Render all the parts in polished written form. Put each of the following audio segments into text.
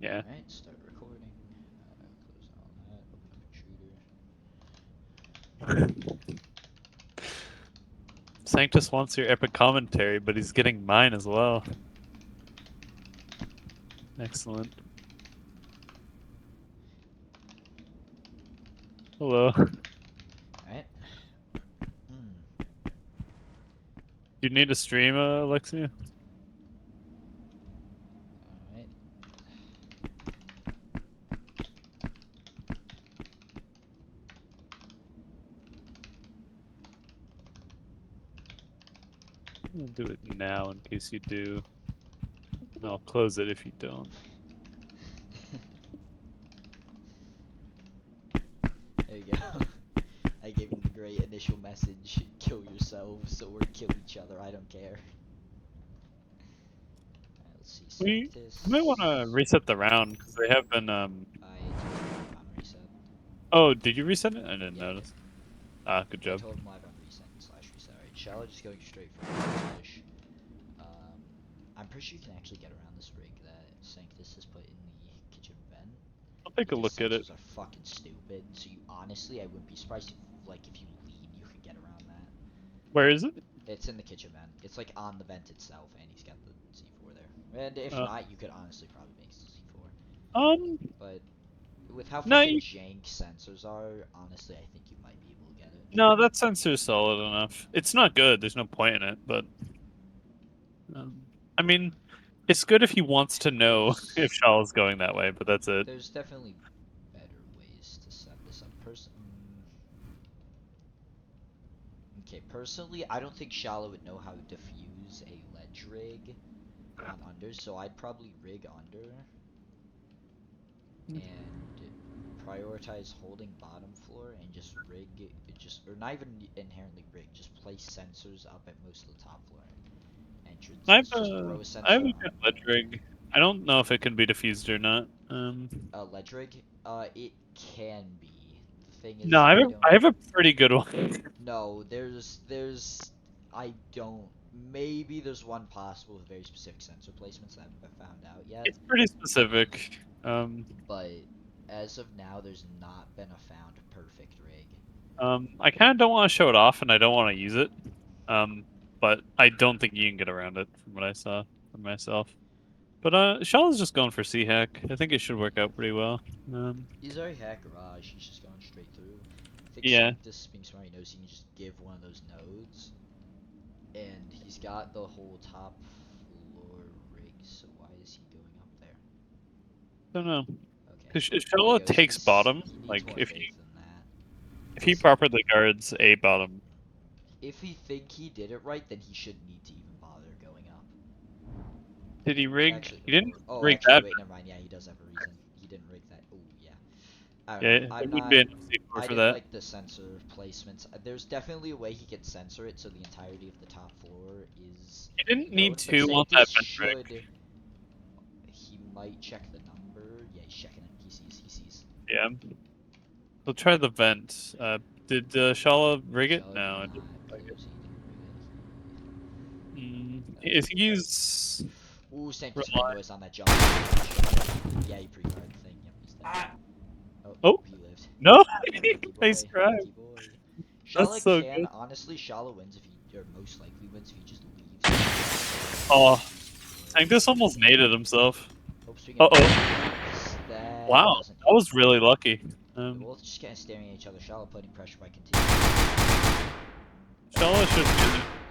Yeah. Alright, start recording. Close all that, open up intruder. Sanctus wants your epic commentary, but he's getting mine as well. Excellent. Hello. Alright. You need to stream, Alexia? Alright. I'm gonna do it now in case you do. And I'll close it if you don't. There you go. I gave him the great initial message, kill yourselves or kill each other, I don't care. Alright, let's see, We Sanctus. might want to reset the round, because they have been, I told him live on reset. Oh, did you reset it? I didn't Yeah, I did. notice. Ah, good I job. told him live on reset / reset. Alright, Shala just going straight for finish. I'm pretty sure you can actually get around this rig that Sanctus has put in the kitchen vent. I'll take a Because look at it. sensors are fucking stupid. So you honestly, I wouldn't be surprised if you lean, you could get around that. Where is it? It's in the kitchen vent. It's like on the vent itself, and he's got the C4 there. And if Uh, not, you could honestly probably make C4. um, But with how no, fucking jank sensors are, honestly, I think you might be able to get it. no, that sensor's solid enough. It's not good. There's no point in it, but I mean, it's good if he wants to know if Shala's going that way, but that's it. There's definitely better ways to set this up. Okay, personally, I don't think Shala would know how to defuse a ledge rig on under, so I'd probably rig under and prioritize holding bottom floor and just rig, or not even inherently rig, just place sensors up at most of the top floor I have entrances. Just a, throw a I have sensor a on good ledge there. rig. I don't know if it can be diffused or not. Ledge rig? It can be. The thing No, is, I I don't. have a pretty good one. No, I don't. Maybe there's one possible with very specific sensor placements that I haven't found out yet. It's pretty specific. But as of now, there's not been a found perfect rig. I kind of don't want to show it off, and I don't want to use it. But I don't think you can get around it from what I saw for myself. But Shala's just going for C hack. I think it should work out pretty well. He's already had garage. He's just going straight through. I think Yeah. Sanctus, being smart, he knows he can just give one of those nodes, and he's got the whole top floor rig. So why is he going up there? Don't know. Okay, Because there he Shala goes. takes bottom. He needs Like more if he faith than that. if he Because properly guards a bottom. if he think he did it right, then he shouldn't need to even bother going up. Did he rig? Actually, He didn't oh, rig actually, that. wait, never mind. Yeah, he does have a reason. He didn't rig that. Oh, yeah. I don't know. Yeah, there I'm wouldn't be not. enough C4 I for didn't that. like the sensor placements. There's definitely a way he can censor it so the entirety of the top floor is He didn't need known. But to on Sanctus that vent rig. should. He might check the number. Yeah, he's checking it. He sees. He sees. Yeah. We'll try the vent. Did Shala rig it? Shala did No. not. It didn't look like So he didn't rig it. I think he's Ooh, Sanctus made relying. noise on that jump. Yeah, he pre-fired the thing. Yep, he's dead. Oh, Oh he lived. no! Lucky Nice boy. try. Lucky boy. That's Shala so can, good. honestly, Shala wins if he, or most likely wins if he just leaves. Oh, Sanctus almost naded himself. Hopes we can Oh. that Wow, doesn't that even was really lucky. They're both just kind of staring at each other. Shala putting pressure by continuing. Shala should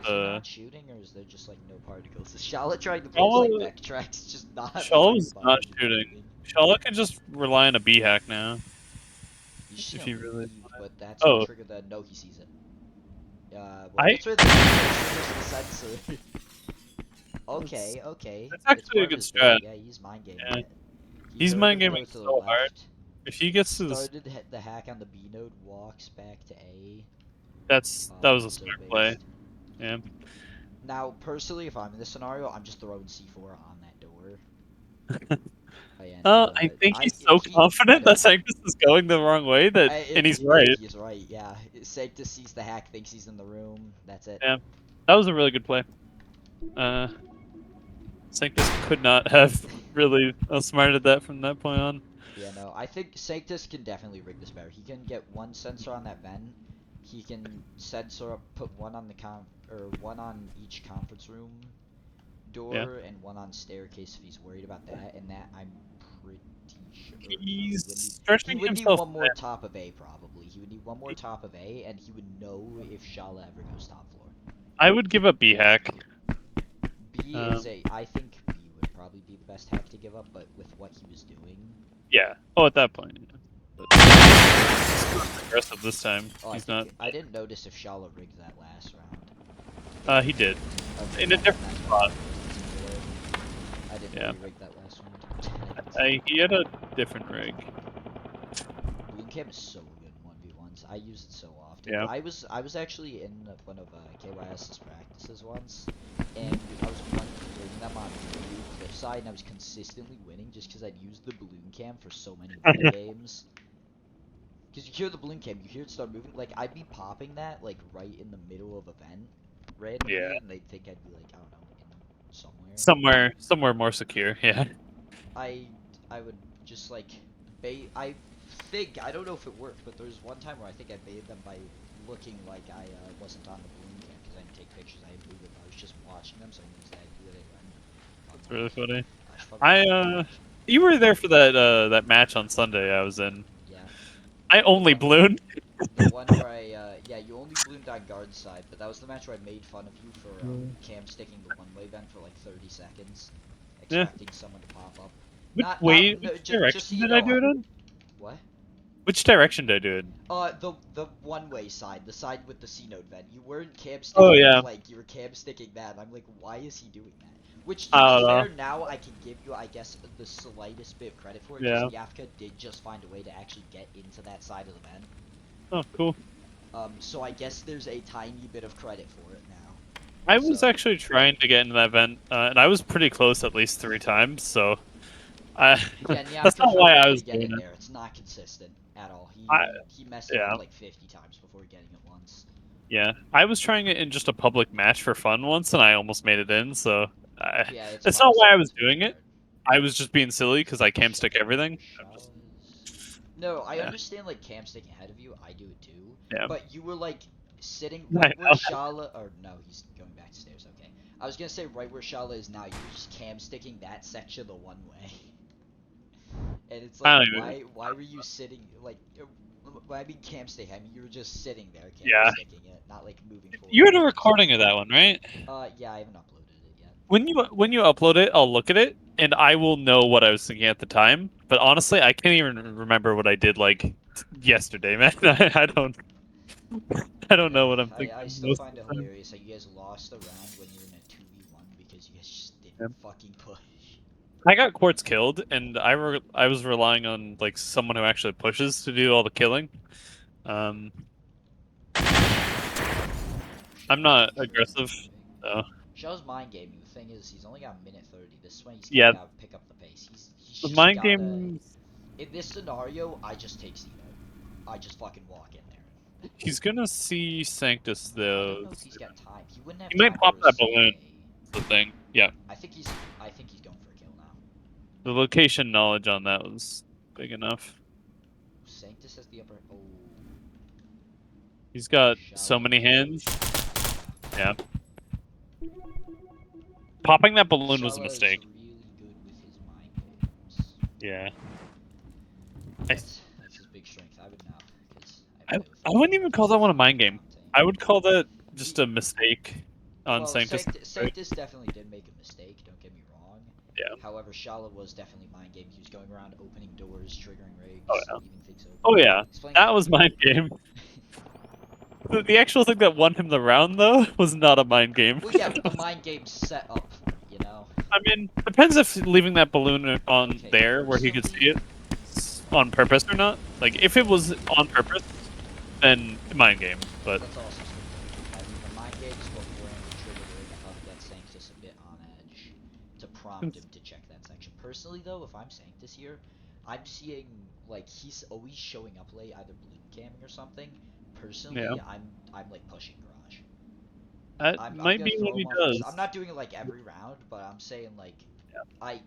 Is he not shooting, or is there just like no particles? Is Shala trying to place like Shala, mech tracks, just not Shala worried was about not anything shooting. moving? Shala can just rely on a B hack now, He's just if gonna he really leave, wanted. but that's gonna Oh, trigger the. No, he sees it. Well, I. that's where the triggers the sensor. Okay, okay. That's It's actually part a of good his strat. bait. Yeah, he's mind gaming Yeah, it. He he's heard mind him go gaming to the so hard. left, If he gets to this, started to hit the hack on the B node, walks back to A. that was a So smart play. based. Yeah. Now, personally, if I'm in this scenario, I'm just throwing C4 on that door. And I think he's so confident that Sanctus is going the wrong way and he's if right. he's right, yeah. Sanctus sees the hack, thinks he's in the room. That's it. Yeah, that was a really good play. Uh, Sanctus could not have really outsmarted that from that point on. Yeah, no, I think Sanctus can definitely rig this better. He can get one sensor on that vent. He can sensor up, put one on the one on each conference room Yeah. door and one on staircase if he's worried about that. And that I'm pretty sure. Or no, He's he stretching would need himself one more thin. top of A probably. He would need one more top of A, and he would know if Shala ever goes top floor. I would give up B hack. B is a. I think B would probably be the best hack to give up, but with what he was doing. Yeah. Oh, at that point. Yeah. But aggressive this time. Oh, He's not. I didn't notice if Shala rigged that last round. He did Okay, in a yeah, then different that's why spot. I didn't know Yeah. he rigged that last round. He had a different rig. Bloom Cam is so good in 1v1s. I use it so often. Yeah. I was actually in one of KYS's practices once, and I was running them on cliffside, and I was consistently winning just because I'd used the balloon cam for so many win games. Because you hear the balloon cam, you hear it start moving. Like, I'd be popping that, like, right in the middle of a vent Yeah. randomly, and they'd think I'd be, like, I don't know, in somewhere. Somewhere more secure. Yeah. I I would just like bait. I think I don't know if it worked, but there was one time where I think I baited them by looking like I wasn't on the balloon cam because I didn't take pictures. I didn't move it. I was just watching them, so I knew exactly what they were. That's really funny. Gosh, fucking I balloon you were there for that match on Sunday I was in. yeah, I the only one ballooned. the one where I yeah, you only bloomed on guard side, but that was the match where I made fun of you for cam sticking the one-way vent for like 30 seconds, Yeah. expecting someone to pop up. Which way? No, Which just so direction you did I know, do it in? what? Which direction did I do it in? The one-way side, the side with the C node vent. You weren't cam Oh sticking the yeah. flank. You were cam sticking that. And I'm like, why is he doing that? Which, to I be don't know. fair, now I can give you, I guess, the slightest bit of credit for it, because Yeah. Yafka did just find a way to actually get into that side of the vent. Oh, cool. So I guess there's a tiny bit of credit for it now. I was So actually trying to get into that vent, and I was pretty close at least 3 times. So, I yeah, that's Nyaka not why found a I way to was get doing in it. there. It's not consistent at all. I He messed it up yeah. like 50 times before getting it once. Yeah, I was trying it in just a public match for fun once, and I almost made it in. So, Yeah, it's it's not public why I servers was are really doing it. hard. I was just being silly because I cam stick everything. I'm just, Showers. No, I yeah, understand like Cam sticking ahead of you. I do it too. yeah. But you were like sitting I right where know. Shala, or no, he's going back to stairs. Okay, I was gonna say right where Shala is now. You were just Cam sticking that section the one way, and it's like I don't even. why were you sitting like? When I mean Cam stick, I mean you were just sitting there Cam Yeah, sticking it, not like moving forward you to had a get to the side. recording of that one, right? Yeah, I haven't uploaded it yet. When you upload it, I'll look at it and I will know what I was thinking at the time. But honestly, I can't even remember what I did like yesterday, man. I don't know what I'm Yeah, I thinking still most find it of the time. hilarious that you guys lost a round when you're in a 2v1 because you guys just Yeah. didn't fucking push. I got quartz killed, and I was relying on like someone who actually pushes to do all the killing. Um, I'm Shell's not mind aggressive, gaming. so Shell's mind gaming. The thing is, he's only got a minute 30. This is when he's yeah. gotta pick up the pace. He's The just mind gotta. games. In this scenario, I just take C note. I just fucking walk in there. He's gonna see Sanctus I don't though. know if he's got time. He wouldn't have He might time pop for a that balloon. CA. That's the thing. Yeah, I think he's. I think he's going for a kill now. the location knowledge on that was big enough. Sanctus has the upper. Oh, He's got so Shala many hands. push. Yeah, popping that balloon was a Shala is mistake. really good with his mind games. Yeah, I That's his big strength. I would not, because I I, play with I him wouldn't even call that one a mind game. Fontaine. I would call that He, just a mistake on well, Sanctus. Right? Sanctus definitely did make a mistake. Don't get me wrong. Yeah. However, Shala was definitely mind game. He was going around opening doors, triggering Oh rigs, yeah. leaving things Oh open. yeah. He's playing That like was mind game. The actual thing that won him the round though was not a mind game. well, yeah, but the mind game's set up for it, you know. I mean, depends if leaving that balloon on Okay, there where he could personally, see it on purpose or not. Like if it was on purpose, then mind game. But that's also subjective. I mean, the mind game is what Brand triggered up that Sanctus a bit on edge to prompt him to check that section. Personally, though, if I'm Sanctus here, I'm seeing like he's always showing up late, either balloon camming or something. yeah, Personally, I'm like pushing garage. That I'm might gonna be what throw he one for this. I'm does. not doing it like every round, but I'm saying like I.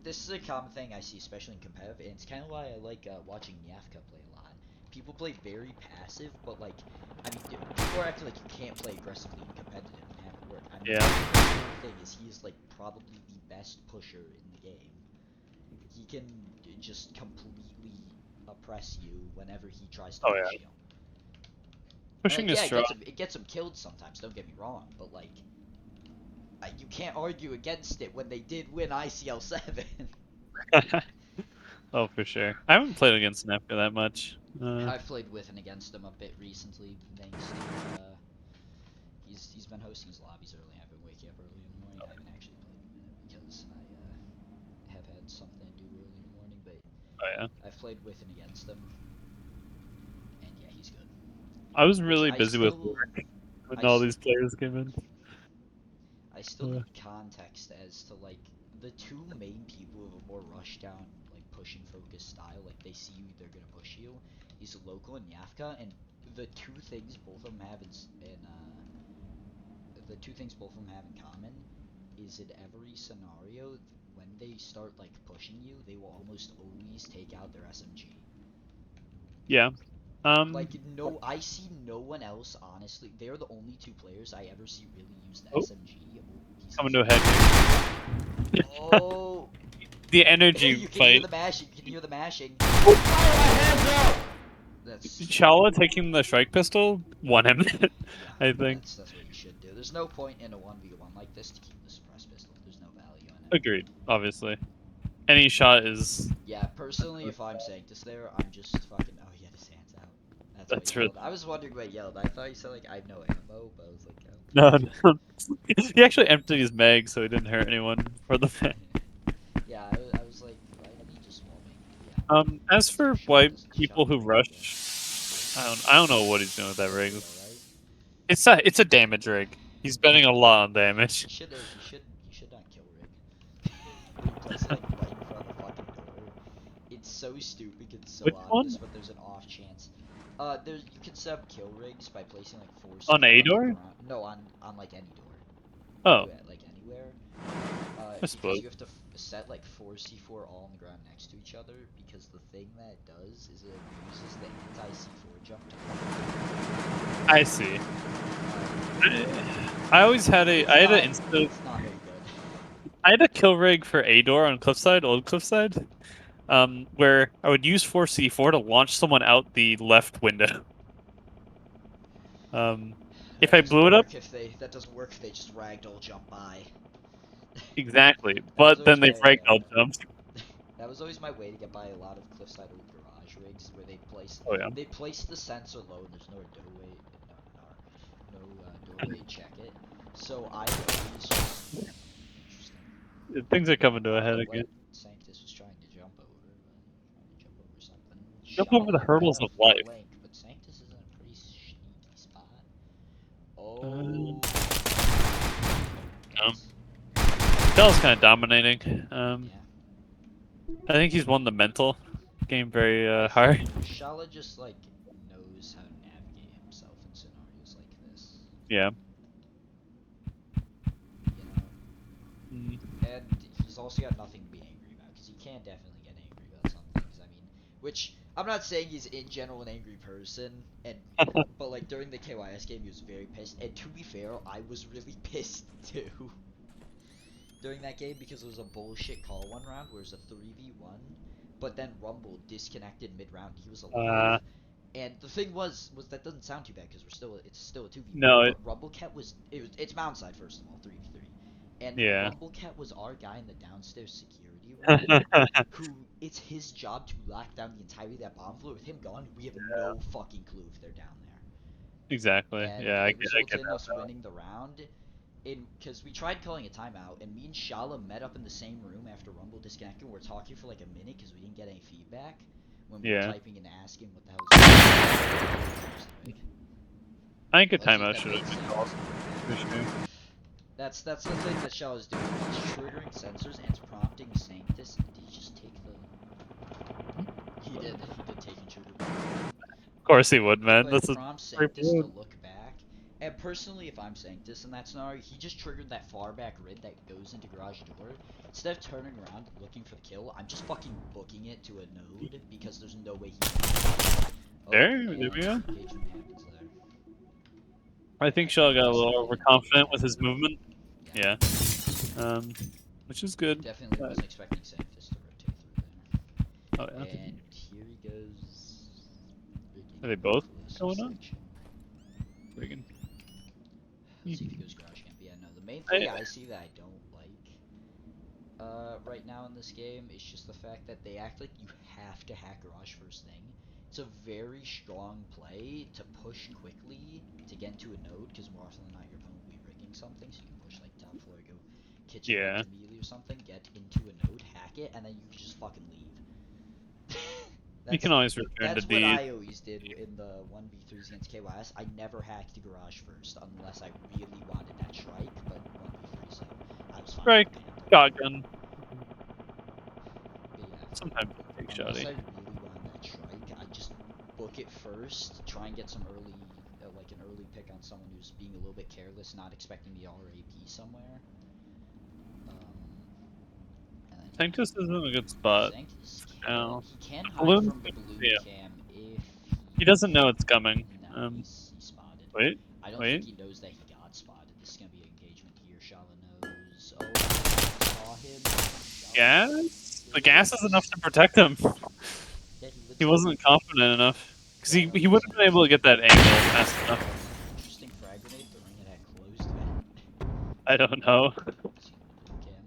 This is a common thing I see, especially in competitive, and it's kind of why I like watching Nyafka play a lot. People play very passive, but like, I mean, people are acting like you can't play aggressively and competitive and have it work. I mean, Yeah. the whole thing is he is like probably the best pusher in the game. He can just completely oppress you whenever he tries to Oh push yeah. you. And Pushing like, is yeah, strong. it gets him killed sometimes. Don't get me wrong, but like, you can't argue against it when they did win ICL 7. Oh, for sure. I haven't played against Nefka that much. I've played with and against him a bit recently, thanks to he's been hosting his lobbies early. I've been waking up early in the morning. I haven't actually played in a minute because I have had something to do early in the morning, but Oh yeah. I've played with and against him, and yeah, he's good. I was Which really busy with work when I all these players came in. I still need context as to like the two main people of a more rushdown, like pushing focused style. Like they see you, they're gonna push you. He's local and Yafka, and the two things both of them have the two things both of them have in common is in every scenario when they start like pushing you, they will almost always take out their SMG. Yeah. Like no, I see no one else. Honestly, they're the only two players I ever see really use the Oh, SMG. Oh, he's coming to a here. head. Oh, The energy you can hear fight. the mashing. You can hear the mashing. Oh, Fire my hands up! That's Shala taking the strike pistol won him. yeah. I think. That's what you should do. There's no point in a 1v1 like this to keep the suppressed pistol. There's no value in it. Agreed. Obviously, any shot is. Yeah, personally, if I'm Sanctus there, I'm just fucking. Oh, he had his hands out. That's why That's he really. yelled. I was wondering why he yelled. I thought he said like I have no ammo, but I was like, No, okay. no. He actually emptied his mag, so he didn't hurt anyone for the fact. Yeah, I was like, why did he just wall me? But yeah, As so for why people Shala who doesn't rig again. rush, I don't know what he's doing with that rig. Rig, alright. It's a damage rig. He's spending a lot on damage. You should not kill rig. When he plays it like right in front of the fucking door. It's so stupid, it's so Which obvious, one? but there's an off chance. You can set up kill rigs by placing like 4 On C4 A on the door? ground. No, on like any door. You can Oh, do it like anywhere. I Because suppose. you have to set like 4 C4 all on the ground next to each other. Because the thing that it does is it uses the anti C4 jump to. I see. I always had I had an instant. It's not very good. I had a kill rig for A door on Cliffside, old Cliffside, where I would use 4C4 to launch someone out the left window. Um, if I blew it up, That doesn't work if they just ragdoll jump by. exactly. That was But then always they my fragile jumped. that was always my way to get by a lot of cliffside old garage rigs where Oh yeah. they place the sensor low and there's no doorway to check it. So I always just interesting. Things are coming I to a don't head know again. what Sanctus was trying to jump over, but trying to jump over something. Jump over the Shala got hurdles a of life. flank, but Sanctus is in a pretty sneaky spot. Um, Oh, um, nice. Dell's kind of dominating. Yeah. I think he's won the mental game very I think hard. Shala just like knows how to navigate himself in scenarios like this, Yeah. you know. Mm. And he's also got nothing to be angry about because he can definitely get angry about some things. I mean, which I'm not saying he's in general an angry person, and but like during the KYS game he was very pissed. And to be fair, I was really pissed too during that game because it was a bullshit call one round where it was a 3v1, but then Rumble disconnected mid round. He was alive. Uh, And the thing was that doesn't sound too bad because it's still a 2v1. no, But Rumblecat it's Mountainside first of all, 3v3. And yeah. Rumblecat was our guy in the downstairs security room who it's his job to lock down the entirety of that bomb floor. With him gone, we have no fucking clue if they're down Exactly. there. And Yeah, it I resulted get in that us feeling. winning the round because we tried calling a timeout, and me and Shala met up in the same room after Rumble disconnected. We're talking for like a minute because we didn't get any feedback when we were Yeah. typing and asking what the hell was going on. I think a Let's see if timeout that should have makes been called. sense. For sure. That's the thing that Shala's doing. He's triggering sensors and it's prompting Sanctus. Did he just take the? He did. He did take intruder. Of course he would, man. But it That's a prompts great Sanctus to move. look back and personally, if I'm Sanctus in that scenario, he just triggered that far back rid that goes into garage door. Instead of turning around looking for the kill, I'm just fucking booking it to a node because there's no way he can. Oh, There and we go. engagement happens there. I think I Shaw got a guess I little didn't overconfident with really his movement. yeah. Yeah. Which is good. Definitely But, wasn't expecting Sanctus to rotate through oh there. yeah. And here he goes. Rigging Are they both for this going on? section. Friggin'. Let's see if he goes garage camp. Yeah, no. The main I, thing I see that I don't like right now in this game is just the fact that they act like you have to hack garage first thing. It's a very strong play to push quickly to get into a node because more often than not your opponent will be rigging something, so you can push like top floor, go kitchen yeah. vent immediately or something, get into a node, hack it, and then you can just fucking leave. You that's can always return to that's what D. I always did in the 1v3s against KYS. I never hacked garage first unless I really wanted that strike, but 1v3, so I was fine Right. with that. Shotgun. But yeah, Sometimes take unless I shoddy. really want that strike, I just book it first, try and get some early, like an early pick on someone who's being a little bit careless, not expecting the dollar AP somewhere. And then yeah, Sanctus is in a good spot Sanctus now. he can The hide balloon's from the good to balloon see him. cam if He doesn't know it's coming. no, he's spotted. Wait, I don't think wait. he knows that he got spotted. This is gonna be an engagement here. Shala knows. Oh, saw him. Shala Gas? The gas is enough lives. to protect him. Yeah, he He legit. wasn't confident enough. Because Yeah, he, no, he he's wouldn't have been able to get that angle fast enough. interesting frag grenade throwing it at closed vent. I don't know. See the balloon cam.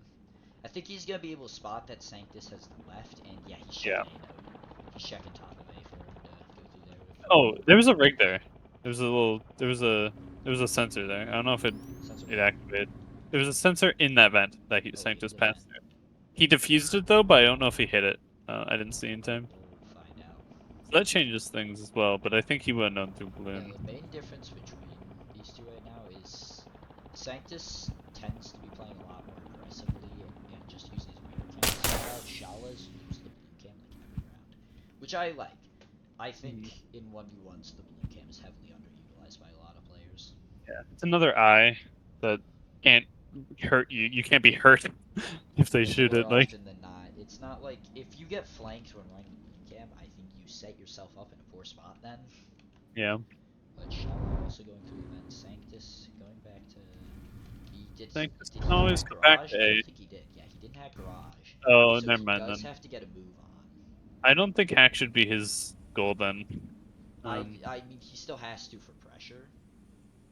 I think he's gonna be able to spot that Sanctus has left, and yeah, he's Yeah. checking A node. He's checking top of A for him to go through there with. Oh, there was a rig there. There was a sensor there. I don't know if Sensor it where? activated. There was a sensor in that vent that Oh, in Sanctus the passed vent. through. He defused it though, but I don't know if he hit it. I didn't see in time. We'll find out. So that changes things as well, but I think he would have known through Yeah, balloon. the main difference between these two right now is Sanctus tends to be playing a lot more aggressively and just using his mirror cam to start out. Shala's used the balloon cam like every round, which I like. I think Mhm. in 1v1s the balloon cam is heavily underutilized by a lot of players. Yeah, it's another eye that can't hurt you. You can't be hurt if they shoot More it. Like, often than not, it's not like if you get flanked when running the balloon cam, I think you set yourself up in a poor spot then. yeah. But Shala also going through the vent. Sanctus going back to. Sanctus Did can he always hack come back garage? to I A. don't think he did. Yeah, he didn't hack garage. Oh, So never he mind does then. have to get a move on. I don't think hack should be his goal then. I mean he still has to for pressure,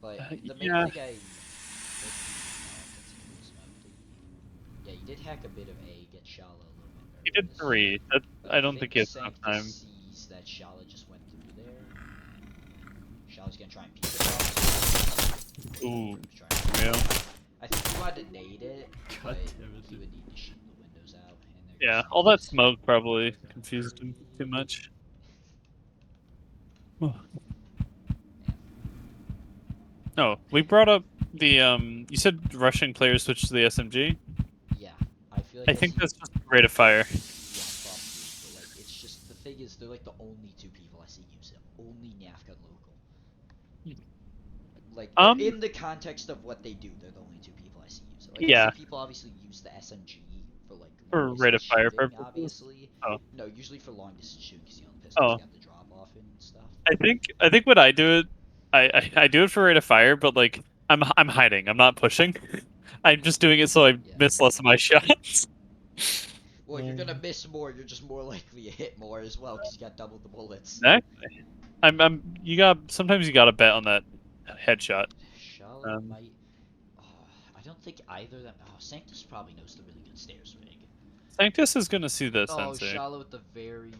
but the main Yeah, thing I yeah, he did hack a bit of A, get Shala a little he bit did nervous. 3. That But I I don't think think he has enough Sanctus time. sees that Shala just went through there. Shala's gonna try and peek across. Ooh, Try and real. I think he wanted to nade it, but God damn it. he would need to shoot the windows out, and there Yeah, goes all that Sanctus. smoke probably confused him too much. Oh, we brought up the you said rushing players switch to the SMG. Yeah, I feel like I think that's just rate of fire. yeah, probably, but like it's just the thing is they're like the only two people I see use it. Only Nafka and local. Like Um, in the context of what they do, they're the only two people I see use it. Like I see yeah, people obviously use the SMG for like long for rate distance of fire shooting, purposes. obviously. Oh, No, usually for long distance shooting because the pistols oh. got the drop off and stuff. I think what I do it, I do it for rate of fire, but like I'm hiding. I'm not pushing. I'm just doing it so I Yeah. miss less of my shots. Well, you're gonna miss more. You're just more likely to hit more as well because you got double the bullets. Exactly. You got sometimes you got to bet on that headshot. Shala Um, might. I don't think either of them. Oh, Sanctus probably knows the really good stairs rig. Sanctus is gonna see the Oh, sensor. Shala with the very.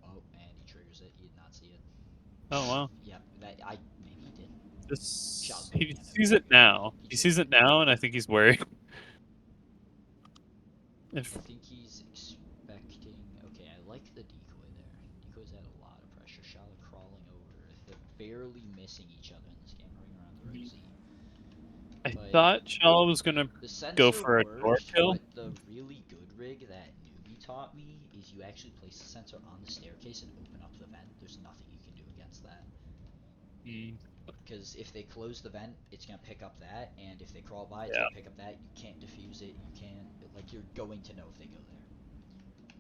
Oh, and he triggers it. He did not see it. Oh wow. Yep, that I maybe he did. Shala's This balloon he cam sees it everywhere. now. He He triggered sees it it. now, and I think he's worried. If I think he's expecting. Okay, I like the decoy there. Decoy's had a lot of pressure. Shala crawling over. They're barely missing each other in this game, running around the right Z. I But thought Shala was gonna the go sensor for a door worked, kill. but the really good rig that newbie taught me is you actually place the sensor on the staircase and open up the vent. There's nothing you can do against that. Hmm. Because if they close the vent, it's gonna pick up that, and if they crawl by, it's Yeah. gonna pick up that. You can't defuse it. You can't, like, you're going to know if they go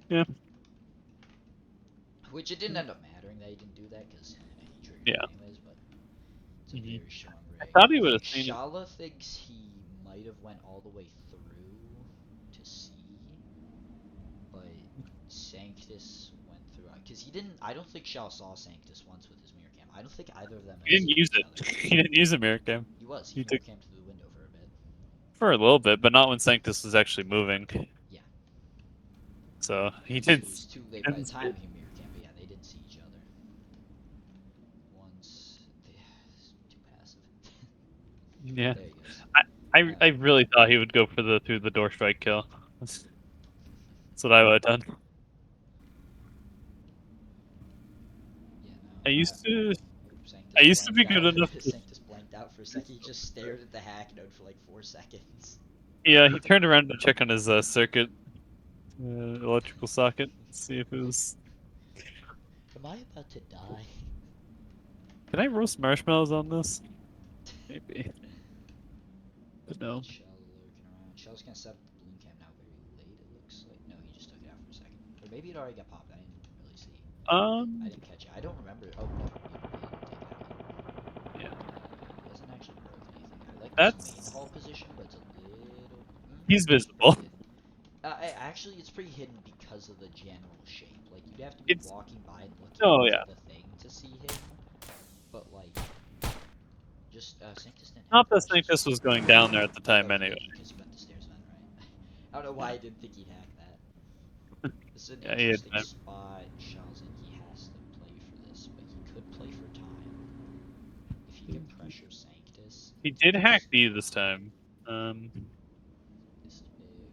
there. Yeah. Which it didn't end up mattering that he didn't do that, because he triggered Yeah. it anyways, but it's a very strong I rig. thought he I would think have seen it. Shala thinks he might have went all the way through to C, but Sanctus went through, because he didn't, I don't think Shala saw Sanctus once with his mirror cam. I don't think either of them He had didn't seen use each it. other. He didn't use a mirror cam. He He mirror took cam through the window for a bit. for a little bit, but not when Sanctus was actually moving. Yeah. So he Because didn't. it was too He late by the didn't see time it. he mirror cam, but yeah, they didn't see each other. Once, too passive. Yeah. There he goes. I really thought he would go for the through the door strike kill. That's what I would have done. Yeah, I no. used to. I Sanctus used to be blanked good out. enough to. Sanctus blanked out for a second. He just stared at the hack node for like 4 seconds. Yeah, he turned around to check on his circuit, electrical socket, see if it was. Am I about to die? Can I roast marshmallows on this? Maybe. But no. Shell lurking around. Shell's gonna set up the balloon cam now very late, it looks like. No, he just took it out for a second. Or maybe it already got popped. I didn't really see. I Um. didn't catch it. I don't remember. Oh, no. Yeah. He hasn't actually broken anything. I like this main That's. hall position, but it's a little. He's It's pretty visible. hidden. Actually, it's pretty hidden because of the general shape. Like, you'd have to be It's. walking by and looking Oh into yeah. the thing to see him. But, like, just, Sanctus didn't have Not that flashes. Sanctus was going down there at the time Oh, he anyway. didn't, because he went the stairs vent, right? I don't know why I didn't think he'd hack that. This is an Yeah, he had interesting time. spot. Shell's in. He has to play for this, but he could play for time. If he can pressure Sanctus. He did hack D this time. This is big.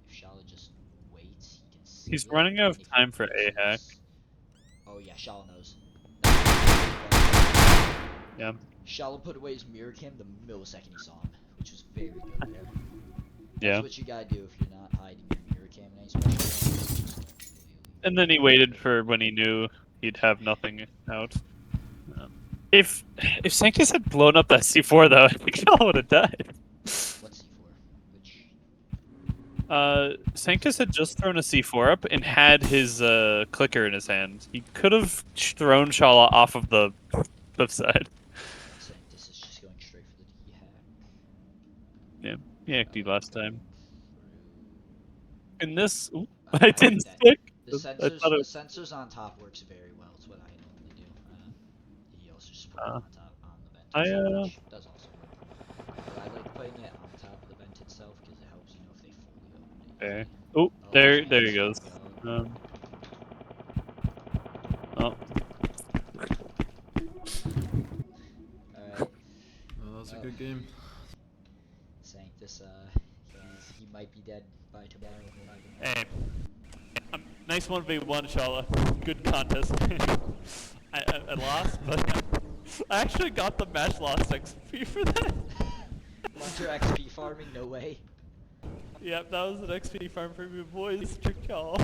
If Shala just waits, he can save He's it. running out And of if time he for A hack. misses... Oh yeah, Shala knows. Yeah. Shala put away his mirror cam the millisecond he saw him, which was very good there. That's Yeah. what you gotta do if you're not hiding your mirror cam in any special way. And then he waited for when he knew he'd have nothing out. If Sanctus had blown up that C4 though, I think Shala would have died. What's C4? Which... Sanctus had just thrown a C4 up and had his clicker in his hand. He could have thrown Shala off of the cliff side. Sanctus is just going straight for the D hack. Yeah, he hacked D last time. Through... In this, ooh, I I didn't like that. stick. The I sensors, thought it the was, sensors on top works very well. It's what I normally do. He also just put it on top on the vent itself, which does also work. But I like putting it on top of the vent itself because it helps you know if they fully opened it. there. Usually. Oh, Oh, there Sanctus, he goes. go. Oh, Alright. Oh, that was a good game. Sanctus, he might be dead by tomorrow. We'll have him. hey, nice 1v1, Shala. Good contest. I lost, but I actually got the match lost XP for that. Luncher XP farming? No way. Yep, that was an XP farm for me, boys. Trick y'all.